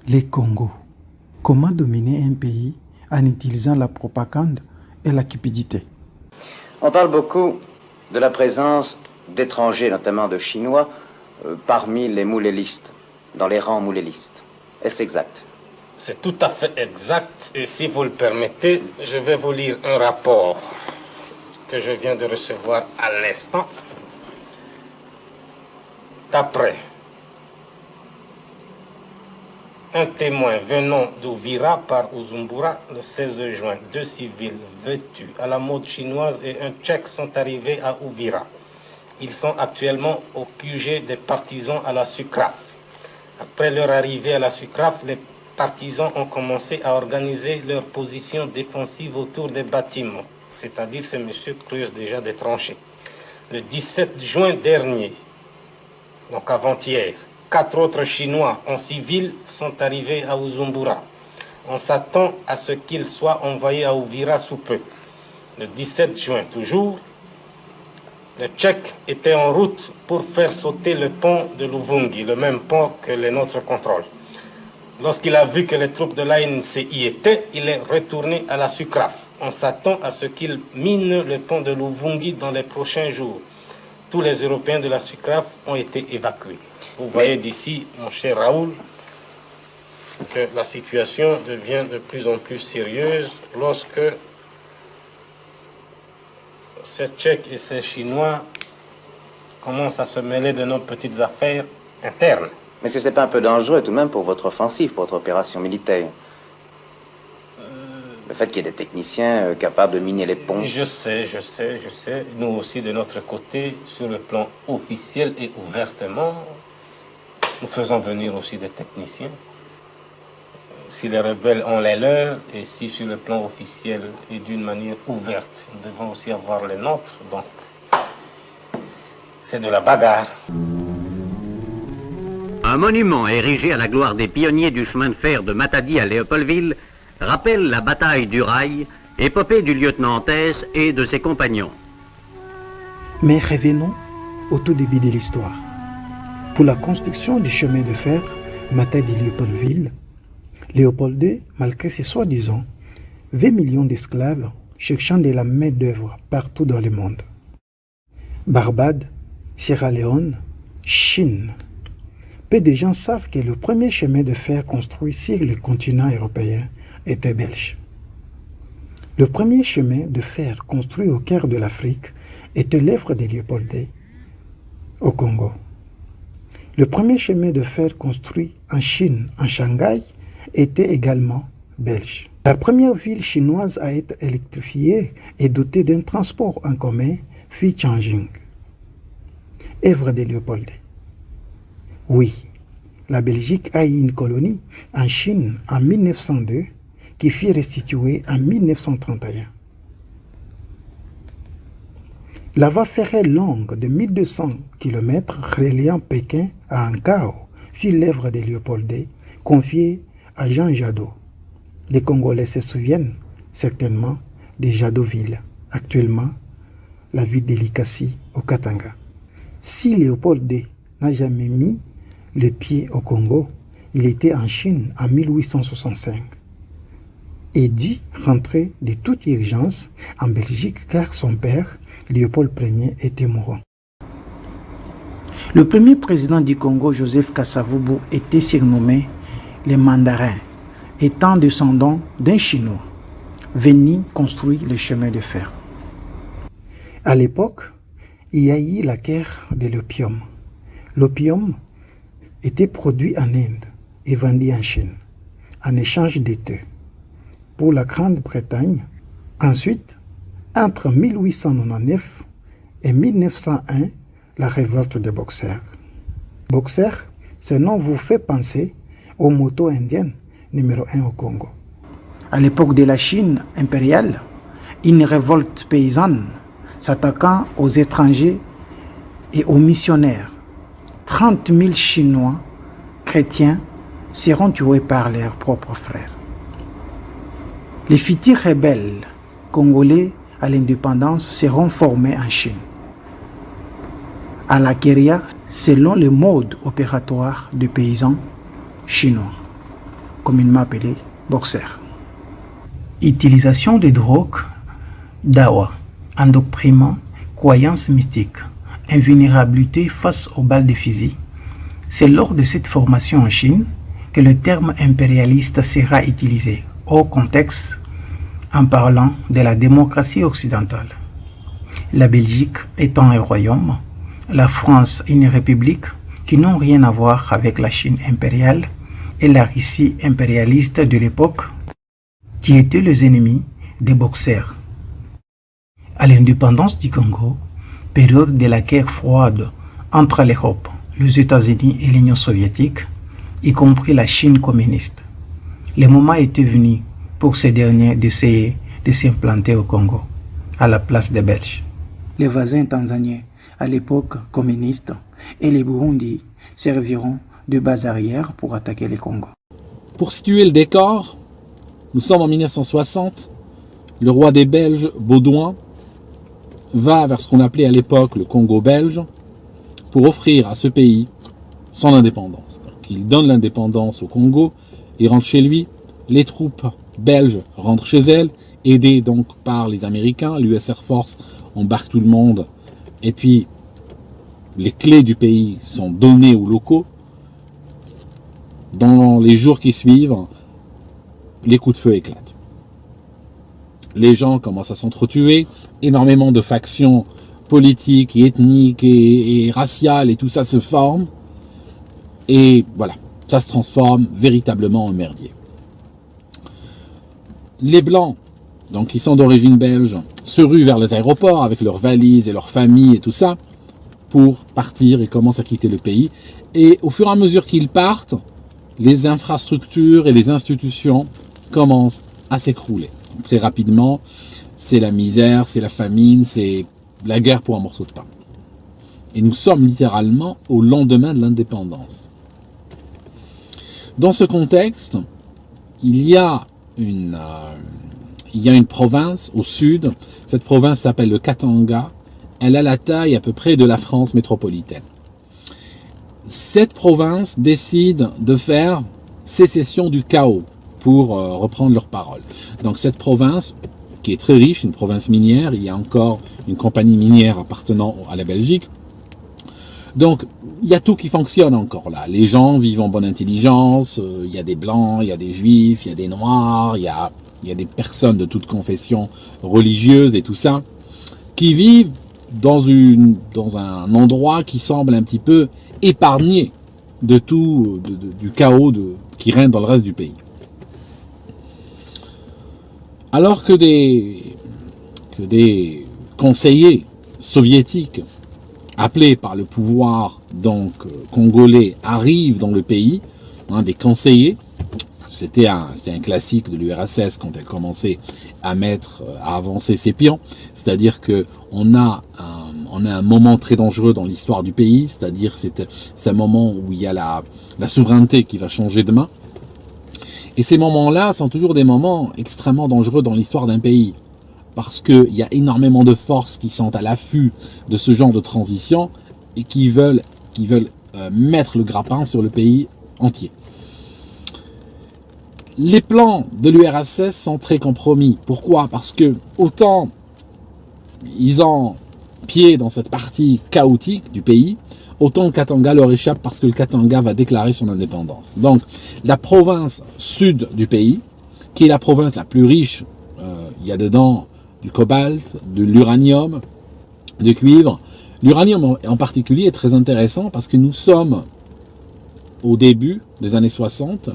Les Congo. Comment dominer un pays en utilisant la propagande et la cupidité? On parle beaucoup de la présence d'étrangers, notamment de Chinois, parmi les moulélistes, dans les rangs moulélistes. Est-ce exact? C'est tout à fait exact. Et si vous le permettez, je vais vous lire un rapport que je viens de recevoir à l'instant. D'après un témoin venant d'Ouvira par Uzumbura le 16 juin, 2 civils vêtus à la mode chinoise et un Tchèque sont arrivés à Ouvira. Ils sont actuellement au QG des partisans à la SUCRAF. Après leur arrivée à la SUCRAF, les partisans ont commencé à organiser leur position défensive autour des bâtiments, c'est-à-dire ces messieurs creusent déjà des tranchées. Le 17 juin dernier, donc avant-hier, 4 autres Chinois en civil sont arrivés à Uzumbura. On s'attend à ce qu'ils soient envoyés à Ouvira sous peu. Le 17 juin toujours, le Tchèque était en route pour faire sauter le pont de Luvungi, le même pont que les nôtres contrôlent. Lorsqu'il a vu que les troupes de l'ANC y étaient, il est retourné à la SUCRAF. On s'attend à ce qu'il mine le pont de Luvungi dans les prochains jours. Tous les Européens de la SUCRAF ont été évacués. Vous voyez d'ici, mon cher Raoul, que la situation devient de plus en plus sérieuse lorsque ces Tchèques et ces Chinois commencent à se mêler de nos petites affaires internes. Mais est-ce que ce n'est pas un peu dangereux tout de même pour votre offensive, pour votre opération militaire? Le fait qu'il y ait des techniciens capables de miner les ponts. Je sais. Nous aussi, de notre côté, sur le plan officiel et ouvertement, nous faisons venir aussi des techniciens. Si les rebelles ont les leurs, et si sur le plan officiel et d'une manière ouverte, nous devons aussi avoir les nôtres. Donc, c'est de la bagarre. Un monument érigé à la gloire des pionniers du chemin de fer de Matadi à Léopoldville rappelle la bataille du rail, épopée du lieutenant Hesse et de ses compagnons. Mais revenons au tout début de l'histoire. Pour la construction du chemin de fer Matadi-Léopoldville, Léopold II, malgré ses soi-disant 20 millions d'esclaves cherchant de la main-d'œuvre partout dans le monde. Barbade, Sierra Leone, Chine. Peu de gens savent que le premier chemin de fer construit sur le continent européen était belge. Le premier chemin de fer construit au cœur de l'Afrique était l'œuvre de Léopold II au Congo. Le premier chemin de fer construit en Chine, en Shanghai, était également belge. La première ville chinoise à être électrifiée et dotée d'un transport en commun fut Tianjin, œuvre de Léopold II. Oui, la Belgique a eu une colonie en Chine en 1902 qui fut restituée en 1931. La voie ferrée longue de 1200 km reliant Pékin à Ankao fut l'œuvre de Léopold II, confiée à Jean Jadot. Les Congolais se souviennent certainement de Jadotville, actuellement la ville de Likasi au Katanga. Si Léopold II n'a jamais mis le pied au Congo, il était en Chine en 1865 et dut rentrer de toute urgence en Belgique car son père, Léopold Ier, était mourant. Le premier président du Congo, Joseph Kasavubu, était surnommé le Mandarin, étant descendant d'un Chinois venu construire le chemin de fer. À l'époque, il y a eu la guerre de l'opium. L'opium était produit en Inde et vendu en Chine, en échange d'États, pour la Grande-Bretagne. Ensuite, entre 1899 et 1901, la révolte des Boxers. Boxers, ce nom vous fait penser aux motos indiennes numéro 1 au Congo. À l'époque de la Chine impériale, une révolte paysanne s'attaquant aux étrangers et aux missionnaires. 30 000 Chinois chrétiens seront tués par leurs propres frères. Les futurs rebelles congolais à l'indépendance seront formés en Chine, à la guérilla selon le mode opératoire des paysans chinois. communément appelés boxers. Utilisation de drogue, dawa, endoctrinement, croyances mystiques, invulnérabilité face aux balles de fusil. C'est lors de cette formation en Chine que le terme impérialiste sera utilisé au contexte en parlant de la démocratie occidentale. La Belgique étant un royaume, la France une république qui n'ont rien à voir avec la Chine impériale et la Russie impérialiste de l'époque, qui étaient les ennemis des boxers. À l'indépendance du Congo, période de la guerre froide entre l'Europe, les États-Unis et l'Union soviétique, y compris la Chine communiste, le moment était venu pour ces derniers d'essayer de s'implanter au Congo, à la place des Belges. Les voisins tanzaniens, à l'époque communiste, et les Burundi serviront de base arrière pour attaquer le Congo. Pour situer le décor, nous sommes en 1960, le roi des Belges, Baudouin, va vers ce qu'on appelait à l'époque le Congo belge pour offrir à ce pays son indépendance. Donc, il donne l'indépendance au Congo, il rentre chez lui, les troupes belges rentrent chez elles, aidées donc par les Américains, l'US Air Force embarque tout le monde, et puis les clés du pays sont données aux locaux. Dans les jours qui suivent, les coups de feu éclatent. Les gens commencent à s'entretuer, énormément de factions politiques et ethniques et raciales et tout ça se forme. Et voilà, ça se transforme véritablement en merdier. Les Blancs, donc qui sont d'origine belge, se ruent vers les aéroports avec leurs valises et leurs familles et tout ça, pour partir et commencent à quitter le pays. Et au fur et à mesure qu'ils partent, les infrastructures et les institutions commencent à s'écrouler. Très rapidement, c'est la misère, c'est la famine, c'est la guerre pour un morceau de pain. Et nous sommes littéralement au lendemain de l'indépendance. Dans ce contexte, il y a une province au sud. Cette province s'appelle le Katanga. Elle a la taille à peu près de la France métropolitaine. Cette province décide de faire sécession du chaos, pour reprendre leurs paroles. Donc cette province, qui est très riche, une province minière, il y a encore une compagnie minière appartenant à la Belgique. Donc il y a tout qui fonctionne encore là. Les gens vivent en bonne intelligence, il y a des blancs, il y a des juifs, il y a des noirs, il y a des personnes de toute confession religieuse et tout ça, qui vivent dans un endroit qui semble un petit peu épargné de tout, du chaos qui règne dans le reste du pays. Alors que des conseillers soviétiques appelés par le pouvoir donc congolais arrivent dans le pays, des conseillers, c'était un classique de l'URSS quand elle commençait à avancer ses pions, c'est-à-dire que on a un moment très dangereux dans l'histoire du pays, c'est-à-dire c'est un moment où il y a la souveraineté qui va changer de main. Et ces moments-là sont toujours des moments extrêmement dangereux dans l'histoire d'un pays. Parce qu'il y a énormément de forces qui sont à l'affût de ce genre de transition et qui veulent mettre le grappin sur le pays entier. Les plans de l'URSS sont très compromis. Pourquoi? Parce que autant ils ont pied dans cette partie chaotique du pays, autant le Katanga leur échappe parce que le Katanga va déclarer son indépendance. Donc, la province sud du pays, qui est la province la plus riche, il y a dedans du cobalt, de l'uranium, du cuivre. L'uranium en particulier est très intéressant parce que nous sommes au début des années 60.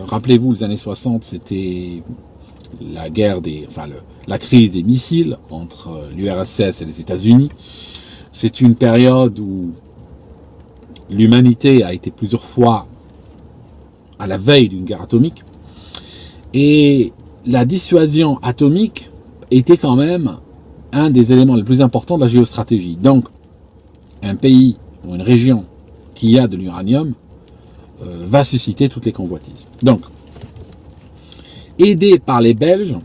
Rappelez-vous, les années 60, c'était la la crise des missiles entre l'URSS et les États-Unis. C'est une période où l'humanité a été plusieurs fois à la veille d'une guerre atomique. Et la dissuasion atomique était quand même un des éléments les plus importants de la géostratégie. Donc, un pays ou une région qui a de l'uranium va susciter toutes les convoitises. Donc, aidé par les Belges,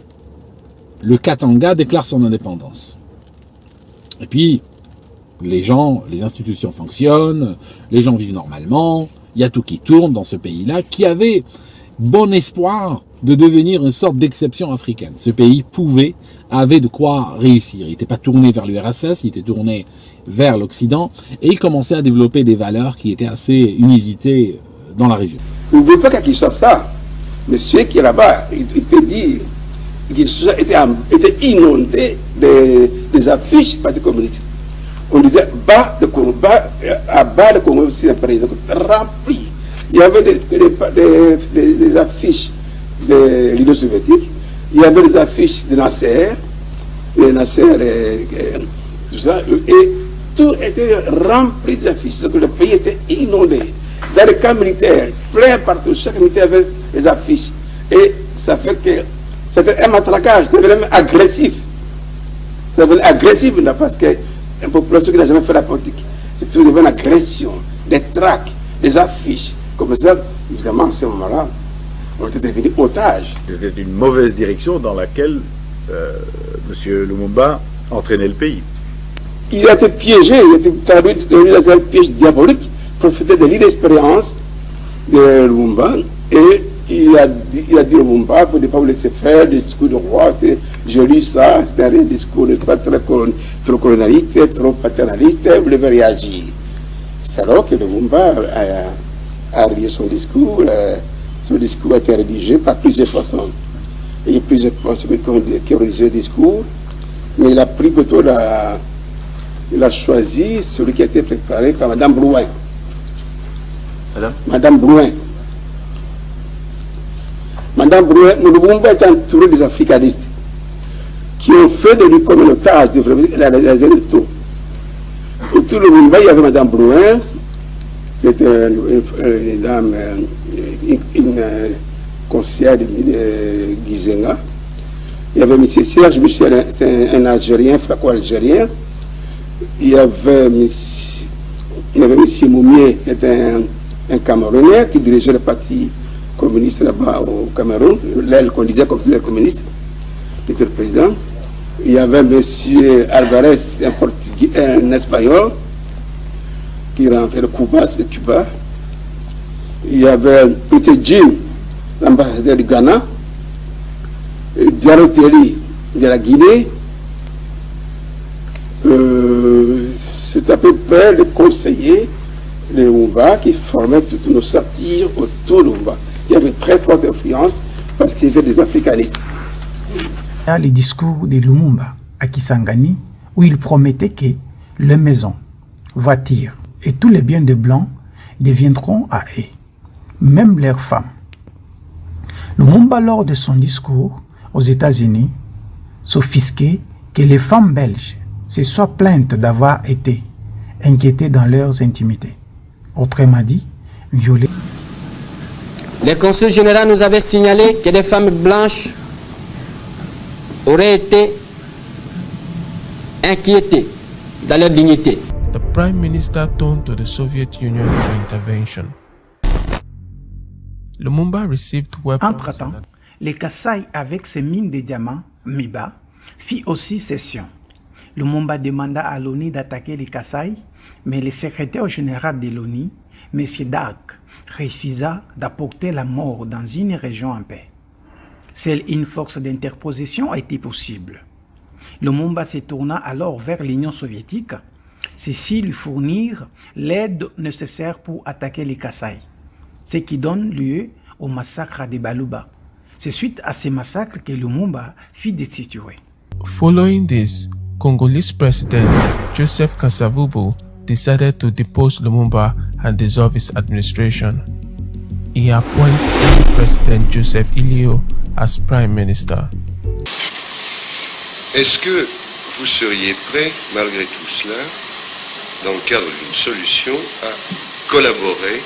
le Katanga déclare son indépendance. Et puis, les institutions fonctionnent, les gens vivent normalement, il y a tout qui tourne dans ce pays-là, qui avait bon espoir de devenir une sorte d'exception africaine. Ce pays avait de quoi réussir. Il n'était pas tourné vers l'URSS, il était tourné vers l'Occident et il commençait à développer des valeurs qui étaient assez inusitées dans la région. N'oubliez pas qu'à Kinshasa, monsieur qui est là-bas, il peut dire qu'il était inondé des affiches du Parti communiste. On disait bas le Congo, à bas le Congo aussi un président rempli. Il y avait des affiches de l'Union soviétique, il y avait des affiches de Nasser, tout ça, et tout était rempli d'affiches. Donc le pays était inondé. Dans les camps militaires, plein partout, chaque militaire avait des affiches. Et ça fait que c'était un matraquage, c'était vraiment agressif. C'était vraiment agressif, parce que une population qui n'a jamais fait la politique, c'est toujours une agression, des tracts, des affiches. Comme ça, évidemment, à ce moment-là, on était devenus otages. C'était une mauvaise direction dans laquelle M. Lumumba entraînait le pays. Il a été piégé, il a été traduit dans un piège diabolique, profiter de l'inexpérience de Lumumba, et il a dit Lumumba pour ne pas vous laisser faire des discours de roi. Je lis ça, c'était un discours pas trop colonialiste, trop paternaliste, vous devez réagir. C'est alors que Lumumba a rédigé son discours. Son discours a été rédigé par plusieurs personnes. Il y a plusieurs personnes qui ont rédigé le discours, mais il a pris plutôt il a choisi celui qui a été préparé par Madame Brouin. Madame Brouin. Madame Brouin, Lumumba est entouré des africanistes qui ont fait de lui comme un otage de tout. Autour de Lumumba, il y avait Madame Brouin, qui était une dame, une conseillère de Gizenga. Il y avait M. Serge Michel, un Algérien, franco-algérien. Il y avait M. Moumier, qui était un Camerounais, qui dirigeait le parti communiste là-bas au Cameroun, l'aile qu'on disait comme les communistes, qui était le président. Il y avait M. Alvarez, un Espagnol, qui rentrait de Cuba. Il y avait M. Jim, l'ambassadeur du Ghana, Diallo Terry de la Guinée. C'est à peu près le conseiller de Lumumba qui formait toutes nos satires autour de Lumumba. Il y avait très forte influence parce qu'ils étaient des africanistes. Il y a le discours de Lumumba à Kisangani où il promettait que les maisons, voitures et tous les biens de blancs deviendront à eux, même leurs femmes. Lumumba, lors de son discours aux États-Unis, s'offusquait que les femmes belges se soient plaintes d'avoir été inquiétées dans leurs intimités. Autrement dit, violées. Le consul général nous avait signalé que des femmes blanches auraient été inquiétées dans leur dignité. The Prime Minister turned to the Soviet Union for intervention. Lumumba received weapons. Entre-temps, les Kasaï avec ses mines de diamants, Miba, fit aussi cession. Lumumba demanda à l'ONU d'attaquer les Kasaï, mais le secrétaire général de l'ONU, M. Dag, refusa d'apporter la mort dans une région en paix. Seule une force d'interposition était possible. Lumumba se tourna alors vers l'Union soviétique, ceci lui fournir l'aide nécessaire pour attaquer les Kasaï, ce qui donne lieu au massacre de Baluba. C'est suite à ces massacres que Lumumba fut destitué. Following this, Congolese President Joseph Kasavubu decided to depose Lumumba and dissolve his administration. He appoints Senate President Joseph Ilio as Prime Minister. Est-ce que vous seriez prêt, malgré tout cela, dans le cadre d'une solution, à collaborer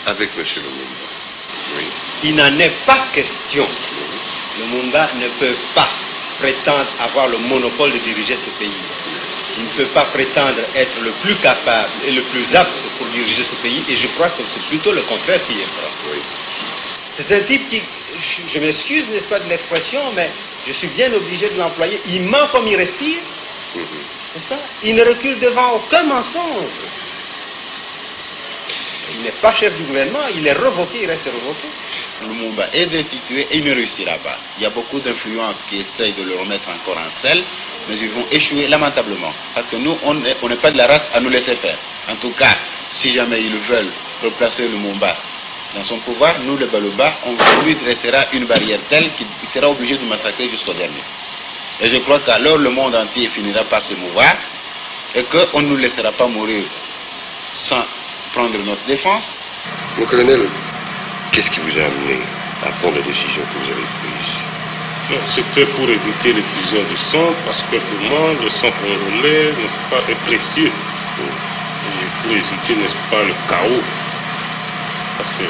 avec M. Lumumba? Oui. Il n'en est pas question. Lumumba ne peut pas prétendre avoir le monopole de diriger ce pays. Il ne peut pas prétendre être le plus capable et le plus apte pour diriger ce pays, et je crois que c'est plutôt le contraire qui est vrai. Oui. C'est un type qui, je m'excuse, n'est-ce pas, de l'expression, mais je suis bien obligé de l'employer. Il ment comme il respire, n'est-ce pas? Il ne recule devant aucun mensonge. Il n'est pas chef du gouvernement, il est revoqué, il reste revoqué. Lumumba est destitué et il ne réussira pas. Il y a beaucoup d'influences qui essayent de le remettre encore en selle, mais ils vont échouer lamentablement. Parce que nous, on n'est pas de la race à nous laisser faire. En tout cas, si jamais ils veulent replacer Lumumba dans son pouvoir, nous, les Baluba, on lui dressera une barrière telle qu'il sera obligé de massacrer jusqu'au dernier. Et je crois qu'alors le monde entier finira par se mouvoir et qu'on ne nous laissera pas mourir sans prendre notre défense. Mon colonel, qu'est-ce qui vous a amené à prendre la décision que vous avez prise? C'était pour éviter l'effusion du sang, parce que pour moi, le sang congolais, n'est-ce pas, est précieux. Et pour éviter, n'est-ce pas, le chaos. Parce que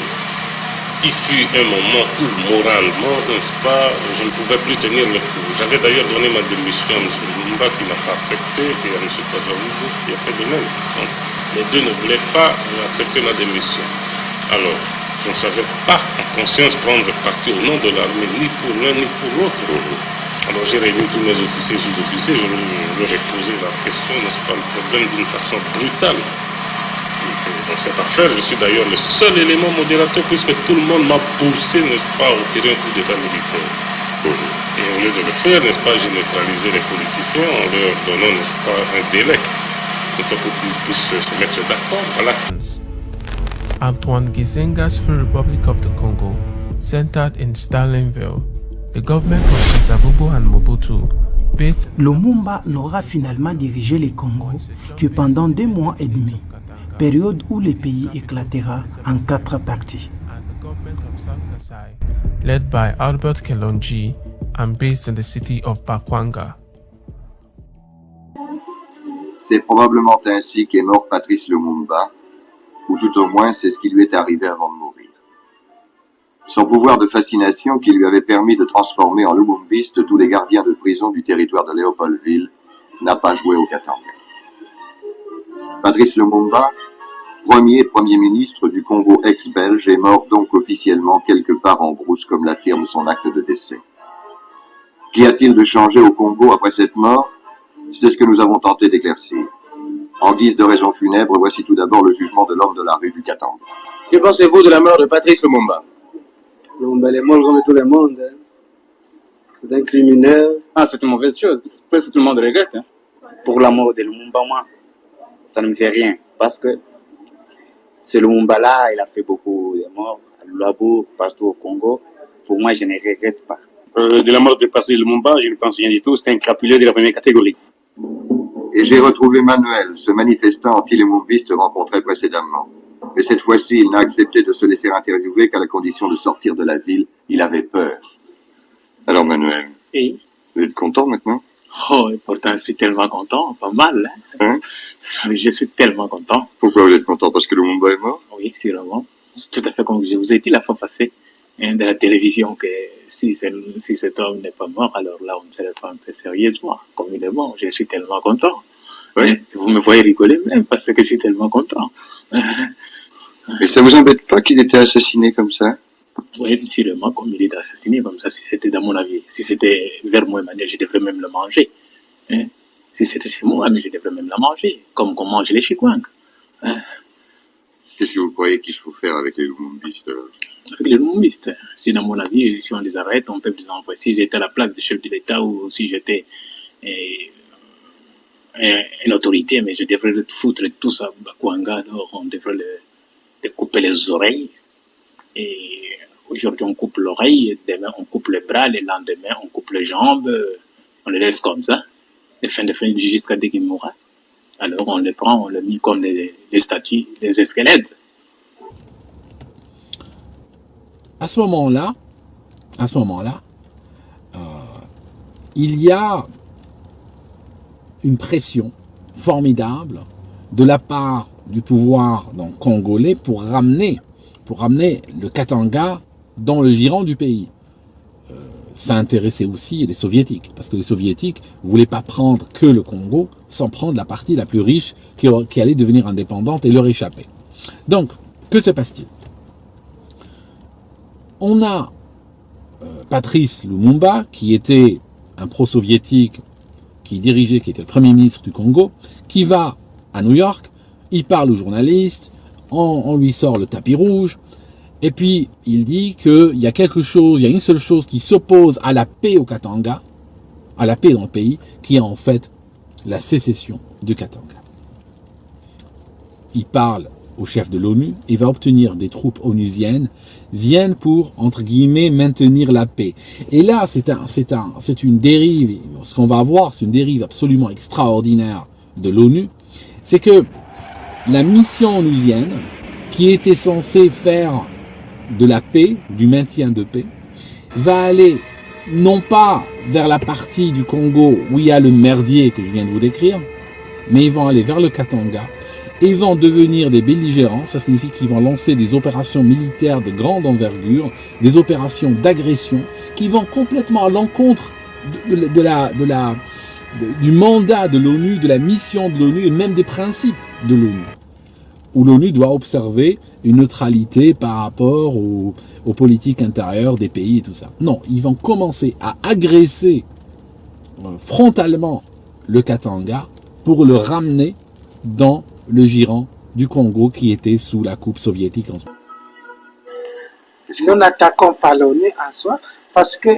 il fut un moment où, moralement, n'est-ce pas, je ne pouvais plus tenir le coup. J'avais d'ailleurs donné ma démission à M. Lumumba qui n'a pas accepté, et à M. Kasavubu qui a fait de même. Donc, les deux ne voulaient pas accepter ma démission. Alors, je ne savais pas en conscience prendre parti au nom de l'armée, ni pour l'un ni pour l'autre. Alors j'ai réuni tous mes officiers, sous-officiers, je leur ai posé la question, n'est-ce pas, le problème d'une façon brutale. Dans cette affaire, je suis d'ailleurs le seul élément modérateur, puisque tout le monde m'a poussé, n'est-ce pas, à tirer un coup d'état militaire. Et au lieu de le faire, n'est-ce pas, j'ai neutralisé les politiciens en leur donnant, n'est-ce pas, un délai, pour qu'ils puissent se mettre d'accord. Voilà. Antoine Gizenga's Free Republic of the Congo, centered in Stalinville, the government of Kasavubu and Mobutu, based... Lumumba n'aura finalement dirigé le Congo que pendant 2 mois et demi, période où le pays éclatera en 4 parties. Led by Albert Kelonji and based in the city of Bakwanga. C'est probablement ainsi qu'est mort Patrice Lumumba, ou tout au moins c'est ce qui lui est arrivé avant de mourir. Son pouvoir de fascination qui lui avait permis de transformer en lumumbiste tous les gardiens de prison du territoire de Léopoldville n'a pas joué au Katanga. Patrice Lumumba, premier ministre du Congo ex-belge, est mort donc officiellement quelque part en brousse comme l'affirme son acte de décès. Qu'y a-t-il de changé au Congo après cette mort? C'est ce que nous avons tenté d'éclaircir. En guise de raison funèbre, voici tout d'abord le jugement de l'homme de la rue du Katanga. Que pensez-vous de la mort de Patrice Lumumba? Lumumba est mort comme tout le monde. Hein. C'est un criminel. Ah, c'est une mauvaise chose. Presque tout le monde regrette. Hein. Pour la mort de Lumumba, moi, ça ne me fait rien. Parce que ce Lumumba-là, il a fait beaucoup de morts à Luabo, partout au Congo. Pour moi, je ne regrette pas. De la mort de Patrice Lumumba, je ne pense rien du tout. C'est un crapuleux de la première catégorie. Et j'ai retrouvé Manuel, ce manifestant anti-lumumbiste rencontré précédemment. Mais cette fois-ci, il n'a accepté de se laisser interviewer qu'à la condition de sortir de la ville. Il avait peur. Alors Manuel, oui. Vous êtes content maintenant? Oh, et pourtant je suis tellement content, pas mal. Hein? Je suis tellement content. Pourquoi vous êtes content? Parce que Lumumba est mort? Oui, c'est vraiment. C'est tout à fait comme je vous ai dit la fois passée, hein, de la télévision, que si cet homme n'est pas mort, alors là on ne se le prend un peu sérieusement. Comme il est mort, je suis tellement content. Oui. Vous me voyez rigoler même parce que je suis tellement content. Mais ça vous embête pas qu'il était assassiné comme ça? Oui, sûrement, comme il était assassiné comme ça, si c'était dans mon avis. Si c'était vers moi, je devrais même le manger. Hein? Si c'était chez moi, mais je devrais même la manger, comme on mange les chikwang. Hein? Qu'est-ce que vous croyez qu'il faut faire avec les lumumbistes? Avec les lumumbistes, si dans mon avis, si on les arrête, on peut les envoyer. Si j'étais à la place du chef de l'État ou si j'étais une autorité, mais je devrais le foutre tous à Bakwanga, alors on devrait le couper les oreilles. Et aujourd'hui on coupe l'oreille, demain on coupe les bras, le lendemain on coupe les jambes, on les laisse comme ça, de fin jusqu'à dès qu'il mourra. Alors on les prend, on les met comme des statues, des squelettes. À ce moment-là, il y a une pression formidable de la part du pouvoir donc, congolais pour ramener le Katanga dans le giron du pays. Ça intéressait aussi les soviétiques, parce que les soviétiques ne voulaient pas prendre que le Congo, sans prendre la partie la plus riche qui allait devenir indépendante et leur échapper. Donc, que se passe-t-il? On a Patrice Lumumba, qui était un pro-soviétique, qui était le premier ministre du Congo, qui va à New York, il parle aux journalistes, on lui sort le tapis rouge, Et puis, il dit qu'il y a quelque chose, il y a une seule chose qui s'oppose à la paix au Katanga, à la paix dans le pays, qui est en fait la sécession du Katanga. Il parle au chef de l'ONU, il va obtenir des troupes onusiennes, viennent pour, entre guillemets, maintenir la paix. Et là, c'est une dérive, ce qu'on va voir, c'est une dérive absolument extraordinaire de l'ONU, c'est que la mission onusienne, qui était censée faire de la paix, du maintien de paix, va aller non pas vers la partie du Congo où il y a le merdier que je viens de vous décrire, mais ils vont aller vers le Katanga, et ils vont devenir des belligérants. Ça signifie qu'ils vont lancer des opérations militaires de grande envergure, des opérations d'agression, qui vont complètement à l'encontre du mandat de l'ONU, de la mission de l'ONU, et même des principes de l'ONU, où l'ONU doit observer une neutralité par rapport aux politiques intérieures des pays et tout ça. Non, ils vont commencer à agresser frontalement le Katanga pour le ramener dans le giron du Congo qui était sous la coupe soviétique en ce moment. Nous n'attaquons pas l'ONU en soi, parce que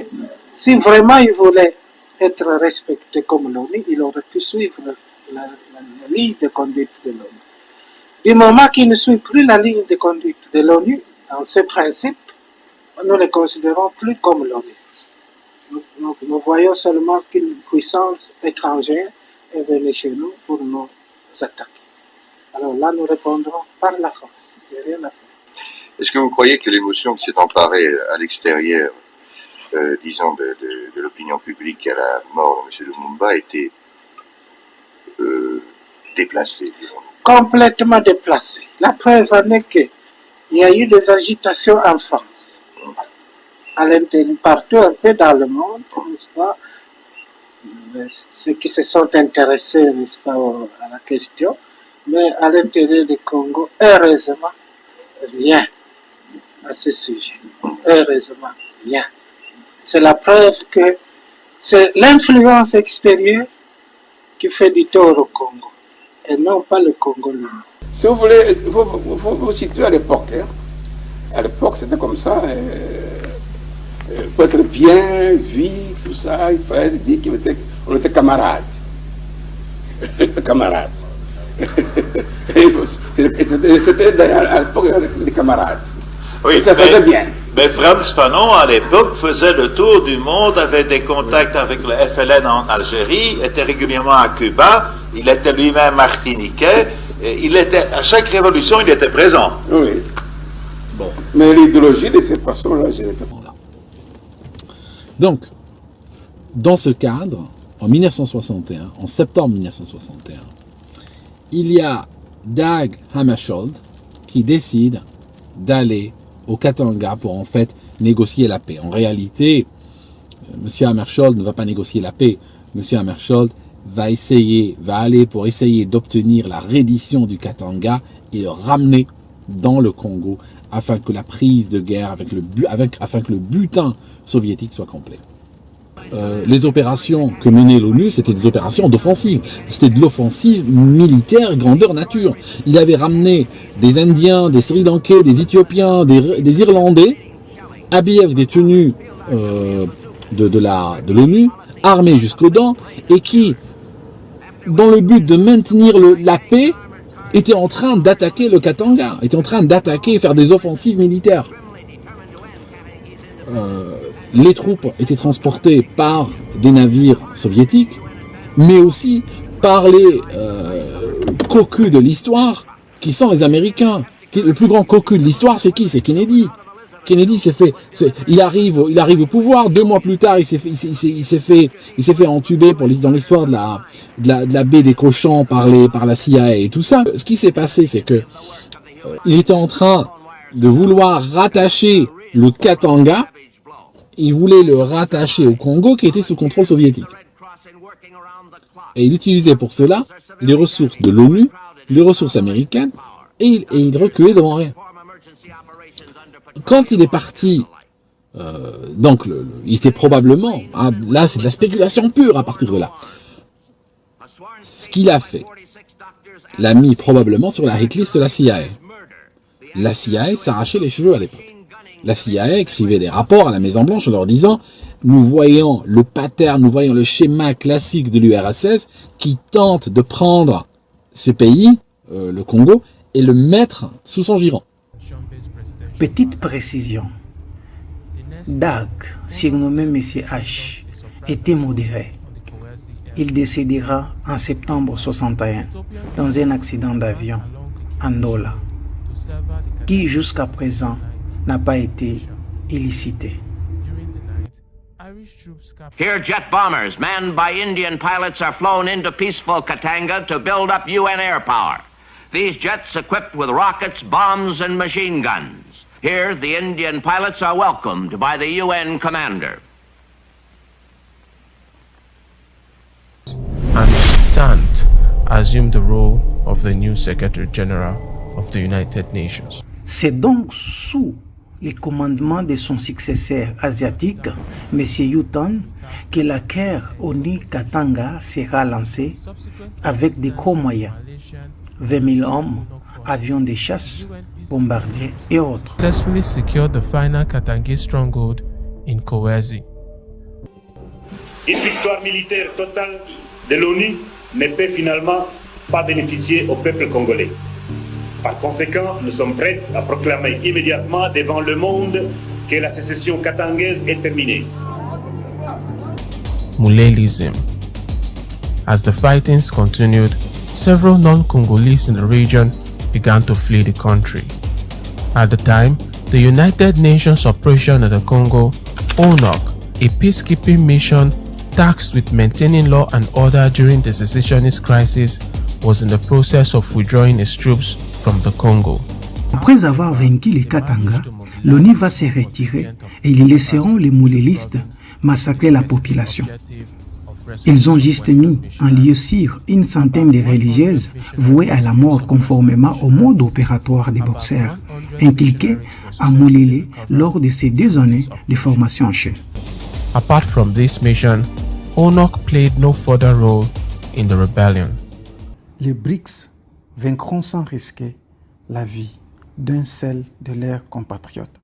si vraiment il voulait être respecté comme l'ONU, il aurait pu suivre la ligne de conduite de l'ONU. Du moment qu'il ne suit plus la ligne de conduite de l'ONU, dans ces principes, nous les considérons plus comme l'ONU. Nous voyons seulement qu'une puissance étrangère est venue chez nous pour nous attaquer. Alors là, nous répondrons par la force. Il n'y a rien à faire. Est-ce que vous croyez que l'émotion qui s'est emparée à l'extérieur, disons, de l'opinion publique à la mort de M. Lumumba a été déplacée, disons? Complètement déplacée. La preuve en est qu'il y a eu des agitations en France, à l'intérieur, partout un peu dans le monde, n'est-ce pas? Ceux qui se sont intéressés, n'est-ce pas, à la question, mais à l'intérieur du Congo, heureusement, rien à ce sujet. Heureusement, rien. C'est la preuve que c'est l'influence extérieure qui fait du tort au Congo, et non pas le Congo lui-même. Si vous voulez, il faut vous situer à l'époque. Hein. À l'époque, c'était comme ça. Pour être bien, vie, tout ça, il fallait dire qu'on était camarades. Camarades. C'était à l'époque des camarades. Oui, et ça faisait bien. Mais Frantz Fanon, à l'époque, faisait le tour du monde, avait des contacts avec le FLN en Algérie, était régulièrement à Cuba, il était lui-même martiniquais, et à chaque révolution, il était présent. Oui. Bon. Mais l'idéologie de cette façon-là, je n'étais pas là. Donc, dans ce cadre, en 1961, en septembre 1961, il y a Dag Hammarskjöld qui décide d'aller au Katanga pour en fait négocier la paix. En réalité, M. Hammarskjöld ne va pas négocier la paix. M. Hammarskjöld va aller pour essayer d'obtenir la reddition du Katanga et le ramener dans le Congo afin que la prise de guerre, afin que le butin soviétique soit complet. Les opérations que menait l'ONU, c'était des opérations d'offensive. C'était de l'offensive militaire grandeur nature. Il avait ramené des Indiens, des Sri Lankais, des Éthiopiens, des Irlandais, habillés avec des tenues de l'ONU, armés jusqu'aux dents, et qui, dans le but de maintenir la paix, étaient en train d'attaquer le Katanga, étaient en train d'attaquer et faire des offensives militaires. Les troupes étaient transportées par des navires soviétiques, mais aussi par les cocus de l'histoire, qui sont les Américains. Le plus grand cocu de l'histoire, c'est qui? C'est Kennedy. Kennedy il arrive au pouvoir. 2 mois plus tard, il s'est fait entuber dans l'histoire de la baie des cochons par la CIA et tout ça. Ce qui s'est passé, c'est que il était en train de vouloir rattacher le Katanga. Il voulait le rattacher au Congo qui était sous contrôle soviétique. Et il utilisait pour cela les ressources de l'ONU, les ressources américaines, et il reculait devant rien. Quand il est parti, donc il était probablement, là c'est de la spéculation pure à partir de là. Ce qu'il a fait, l'a mis probablement sur la hit list de la CIA. la CIA s'arrachait les cheveux à l'époque. La CIA écrivait des rapports à la Maison-Blanche en leur disant « Nous voyons le pattern, nous voyons le schéma classique de l'URSS qui tente de prendre ce pays, le Congo, et le mettre sous son giron. » Petite précision. Dag, surnommé Monsieur H, était modéré. Il décédera en septembre 61 dans un accident d'avion en Ndola, qui jusqu'à présent n'a pas été élicité. Here, jet bombers manned by Indian pilots are flown into peaceful Katanga to build up UN air power. These jets equipped with rockets, bombs, and machine guns. Here, the Indian pilots are welcomed by the UN commander. And Tant assumed the role of the new Secretary General of the United Nations. C'est donc sous les commandements de son successeur asiatique, M. Yuton, que la guerre ONU-Katanga sera lancée avec des gros moyens, 20 000 hommes, avions de chasse, bombardiers et autres. Successfully secured the final Katangi stronghold in Kolwezi. Une victoire militaire totale de l'ONU ne peut finalement pas bénéficier au peuple congolais. Par conséquent, nous sommes prêts à proclamer immédiatement devant le monde que la sécession katangaise est terminée. Mulelism. As the fightings continued, several non-Congolese in the region began to flee the country. At the time, the United Nations operation in the Congo, ONUC, a peacekeeping mission tasked with maintaining law and order during the secessionist crisis, was in the process of withdrawing its troops from the Congo. Après avoir vaincu les Katanga, l'ONU va se retirer et ils laisseront les moulélistes massacrer la population. Ils ont juste mis en lieu sûr une centaine de religieuses vouées à la mort conformément au mode opératoire des boxeurs, impliqués à Moulélé lors de ces 2 années de formation en chaîne. Apart from this mission, ONUC played no further role in the rebellion. Les BRICS vaincront sans risquer la vie d'un seul de leurs compatriotes.